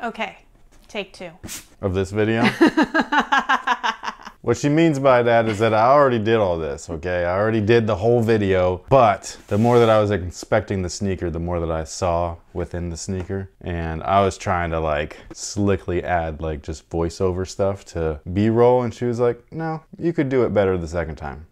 Okay, take 2. Of this video? What she means by that is that I already did all this, okay? I already did the whole video, but the more that I was inspecting the sneaker, the more that I saw within the sneaker. And I was trying to like slickly add like just voiceover stuff to B-roll, and she was like, no, you could do it better the second time.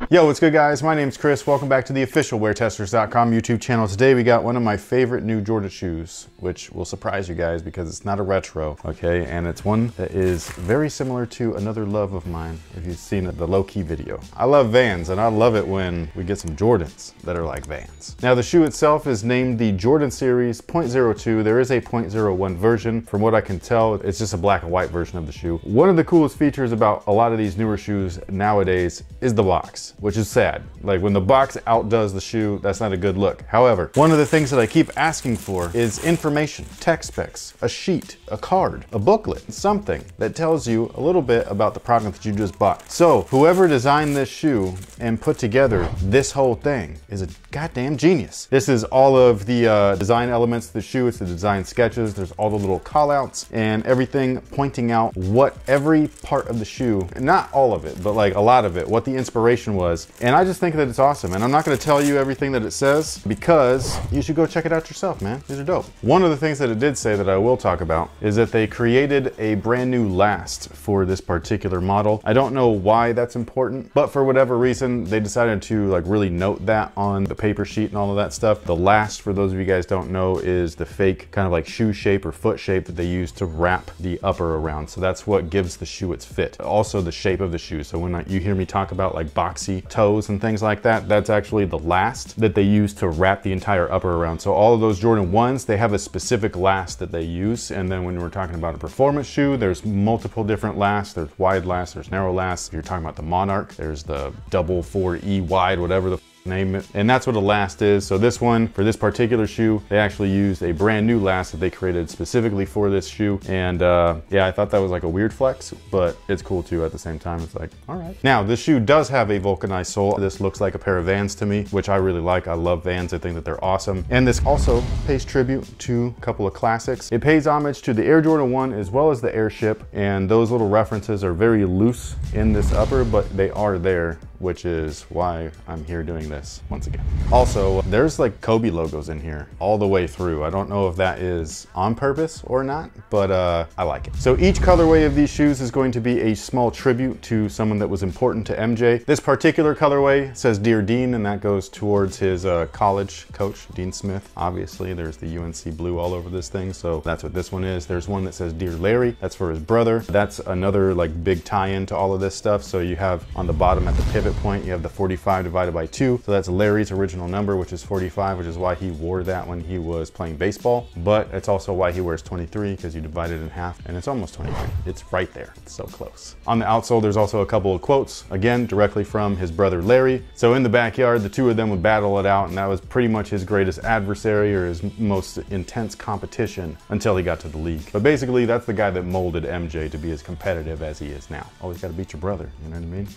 Yo, what's good guys? My name's Chris. Welcome back to the official WearTesters.com YouTube channel. Today we got one of my favorite new Jordan shoes, which will surprise you guys because it's not a retro, okay? And it's one that is very similar to another love of mine, if you've seen the low-key video. I love Vans, and I love it when we get some Jordans that are like Vans. Now the shoe itself is named the Jordan Series .02. There is a .01 version. From what I can tell, it's just a black and white version of the shoe. One of the coolest features about a lot of these newer shoes nowadays is the box, which is sad. Like when the box outdoes the shoe, that's not a good look. However, one of the things that I keep asking for is information, tech specs, a sheet, a card, a booklet, something that tells you a little bit about the product that you just bought. So whoever designed this shoe and put together this whole thing is a goddamn genius. This is all of the design elements of the shoe. It's the design sketches. There's all the little call outs and everything pointing out what every part of the shoe, not all of it, but like a lot of it, what the inspiration was. And I just think that it's awesome. And I'm not going to tell you everything that it says because you should go check it out yourself, man. These are dope. One of the things that it did say that I will talk about is that they created a brand new last for this particular model. I don't know why that's important, but for whatever reason, they decided to like really note that on the paper sheet and all of that stuff. The last, for those of you guys don't know, is the fake kind of like shoe shape or foot shape that they use to wrap the upper around. So that's what gives the shoe its fit. Also the shape of the shoe. So when you hear me talk about like boxy toes and things like that, that's actually the last that they use to wrap the entire upper around. So all of those Jordan 1s, they have a specific last that they use. And then when we're talking about a performance shoe, there's multiple different lasts. There's wide lasts, there's narrow lasts. If you're talking about the Monarch, there's the double 4E wide, whatever the name it, and that's what a last is. So this one, for this particular shoe, they actually used a brand new last that they created specifically for this shoe. And yeah, I thought that was like a weird flex, but it's cool too at the same time. It's like, all right. Now this shoe does have a vulcanized sole. This looks like a pair of Vans to me, which I really like. I love Vans. I think that they're awesome. And this also pays tribute to a couple of classics. It pays homage to the Air Jordan 1 as well as the Airship, and those little references are very loose in this upper, but they are there, which is why I'm here doing this once again. Also, there's like Kobe logos in here all the way through. I don't know if that is on purpose or not, but I like it. So each colorway of these shoes is going to be a small tribute to someone that was important to MJ. This particular colorway says Dear Dean, and that goes towards his college coach, Dean Smith. Obviously, there's the UNC blue all over this thing, so that's what this one is. There's one that says Dear Larry. That's for his brother. That's another like big tie-in to all of this stuff. So you have on the bottom at the pivot point, you have the 45 divided by 2. So that's Larry's original number, which is 45, which is why he wore that when he was playing baseball. But it's also why he wears 23, because you divide it in half and it's almost 23. It's right there. It's so close. On the outsole, there's also a couple of quotes, again, directly from his brother Larry. So in the backyard, the two of them would battle it out, and that was pretty much his greatest adversary or his most intense competition until he got to the league. But basically, that's the guy that molded MJ to be as competitive as he is now. Always got to beat your brother, you know what I mean?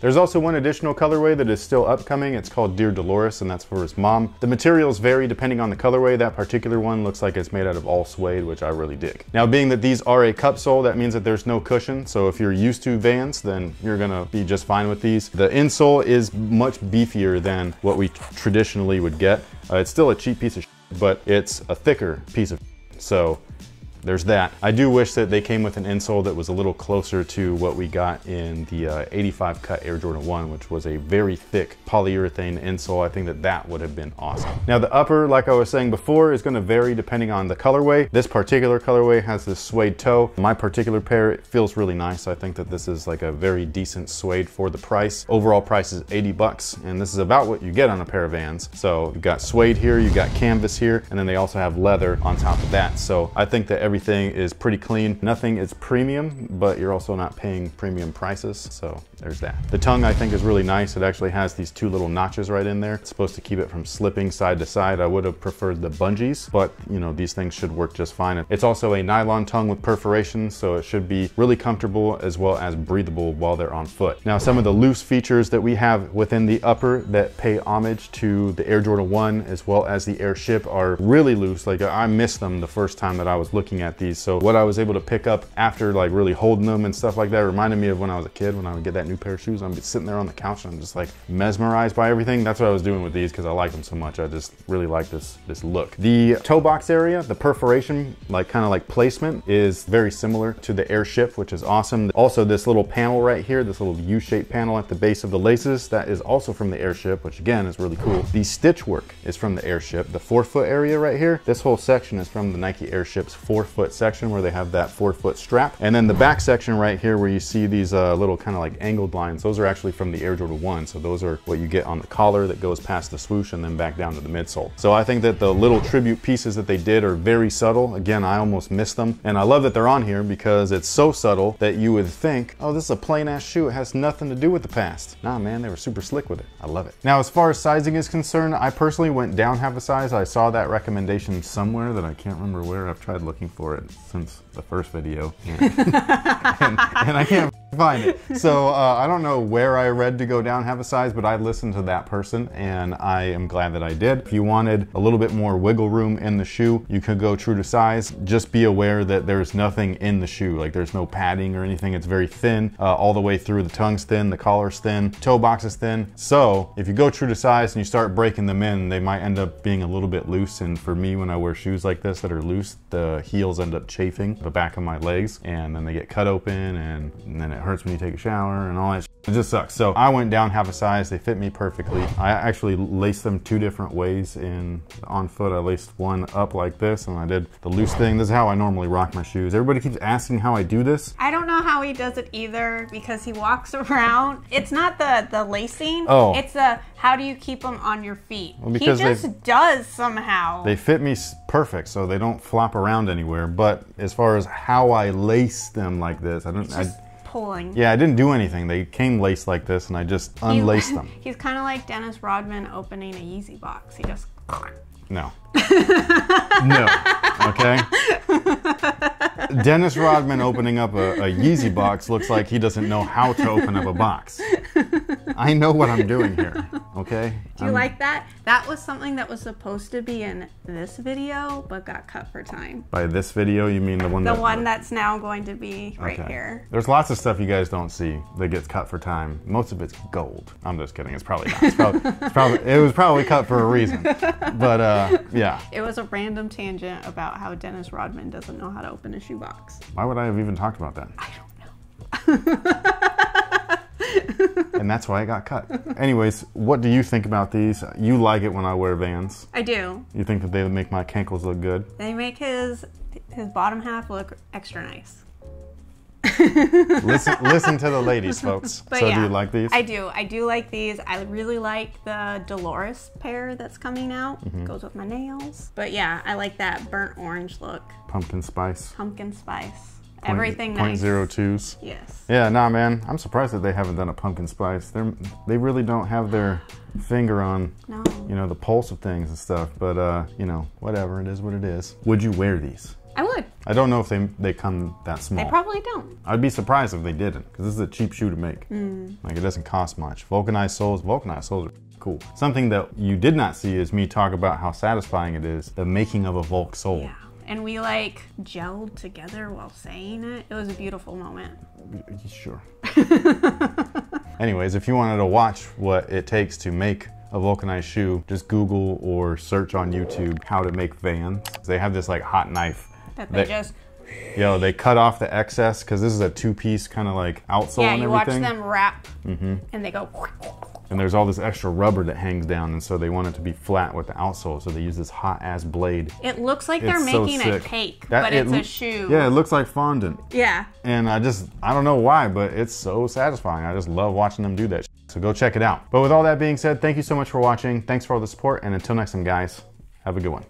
There's also one additional colorway that is still upcoming. It's called Dear Dolores, and that's for his mom. The materials vary depending on the colorway. That particular one looks like it's made out of all suede, which I really dig. Now, being that these are a cup sole, that means that there's no cushion. So if you're used to Vans, then you're gonna be just fine with these. The insole is much beefier than what we traditionally would get. It's still a cheap piece of shit, but it's a thicker piece of shit. So there's that. I do wish that they came with an insole that was a little closer to what we got in the 85 cut Air Jordan 1, which was a very thick polyurethane insole. I think that that would have been awesome. Now the upper, like I was saying before, is going to vary depending on the colorway. This particular colorway has this suede toe. My particular pair, it feels really nice. I think that this is like a very decent suede for the price. Overall price is 80 bucks, and this is about what you get on a pair of Vans. So you've got suede here, you've got canvas here, and then they also have leather on top of that. So I think that everything is pretty clean. Nothing is premium, but you're also not paying premium prices. So there's that. The tongue I think is really nice. It actually has these 2 little notches right in there. It's supposed to keep it from slipping side to side. I would have preferred the bungees, but you know, these things should work just fine. It's also a nylon tongue with perforations, so it should be really comfortable as well as breathable while they're on foot. Now, some of the loose features that we have within the upper that pay homage to the Air Jordan 1 as well as the Airship are really loose. Like, I missed them the first time that I was looking at these. So what I was able to pick up after like really holding them and stuff like that reminded me of when I was a kid, when I would get that new pair of shoes. I'm sitting there on the couch and I'm just like mesmerized by everything. That's what I was doing with these because I like them so much. I just really like this look. The toe box area, the perforation, like kind of like placement, is very similar to the Airship, which is awesome. Also, this little panel right here, this little U-shaped panel at the base of the laces, that is also from the Airship, which again is really cool. The stitch work is from the Airship. The forefoot area right here, this whole section is from the Nike Airship's forefoot section where they have that forefoot strap. And then the back section right here where you see these little kind of like angled lines, those are actually from the Air Jordan 1. So those are what you get on the collar that goes past the swoosh and then back down to the midsole. So I think that the little tribute pieces that they did are very subtle. Again, I almost missed them. And I love that they're on here because it's so subtle that you would think, oh, this is a plain ass shoe. It has nothing to do with the past. Nah, man, they were super slick with it. I love it. Now, as far as sizing is concerned, I personally went down half a size. I saw that recommendation somewhere that I can't remember where. I've tried looking for it since the first video and I can't find it. So I don't know where I read to go down half a size, but I listened to that person and I am glad that I did. If you wanted a little bit more wiggle room in the shoe, you could go true to size. Just be aware that there's nothing in the shoe. Like, there's no padding or anything. It's very thin all the way through. The tongue's thin, the collar's thin, toe box is thin. So if you go true to size and you start breaking them in, they might end up being a little bit loose. And for me, when I wear shoes like this that are loose, the heels end up chafing the back of my legs and then they get cut open and then it hurts when you take a shower and all that. It just sucks. So I went down half a size. They fit me perfectly. I actually laced them 2 different ways on foot. I laced one up like this and I did the loose thing. This is how I normally rock my shoes. Everybody keeps asking how I do this. I don't know how he does it either because he walks around. It's not the lacing. Oh. It's how do you keep them on your feet? Well, because he just does somehow. They fit me perfect, so they don't flop around anywhere. But as far as how I lace them like this, I don't. Pulling. Yeah, I didn't do anything. They came laced like this, and I just unlaced them. He's kind of like Dennis Rodman opening a Yeezy box. He just. No. No. Okay. Dennis Rodman opening up a Yeezy box looks like he doesn't know how to open up a box. I know what I'm doing here, okay? Do you like that? That was something that was supposed to be in this video, but got cut for time. By this video, you mean the one that's now going to be right here. There's lots of stuff you guys don't see that gets cut for time. Most of it's gold. I'm just kidding. It's probably not. It was probably cut for a reason. But yeah. It was a random tangent about how Dennis Rodman doesn't know how to open a shoebox. Why would I have even talked about that? I don't know. And that's why it got cut. Anyways, what do you think about these? You like it when I wear Vans. I do. You think that they would make my cankles look good? They make his bottom half look extra nice. Listen to the ladies, folks. But so yeah, do you like these? I do. I do like these. I really like the Dolores pair that's coming out. Goes with my nails. But yeah, I like that burnt orange look. Pumpkin spice. Pumpkin spice. Everything nice. 0.02s. Yes. Yeah, nah, man. I'm surprised that they haven't done a pumpkin spice. They really don't have their finger on, you know, the pulse of things and stuff. But you know, whatever. It is what it is. Would you wear these? I would. I don't know if they come that small. They probably don't. I'd be surprised if they didn't, because this is a cheap shoe to make. Like, it doesn't cost much. Vulcanized soles are cool. Something that you did not see is me talk about how satisfying it is, the making of a Vulc sole. Yeah. And we like gelled together while saying it. It was a beautiful moment. Sure. Anyways, if you wanted to watch what it takes to make a vulcanized shoe, just Google or search on YouTube how to make Vans. They have this like hot knife that they just... Yo, they cut off the excess because this is a 2-piece kind of like outsole and everything. Yeah, you watch them wrap and they go... And there's all this extra rubber that hangs down, and so they want it to be flat with the outsole, so they use this hot-ass blade. It looks like they're making a cake, but it's a shoe. Yeah, it looks like fondant. Yeah. And I don't know why, but it's so satisfying. I just love watching them do that. So go check it out. But with all that being said, thank you so much for watching. Thanks for all the support, and until next time, guys, have a good one.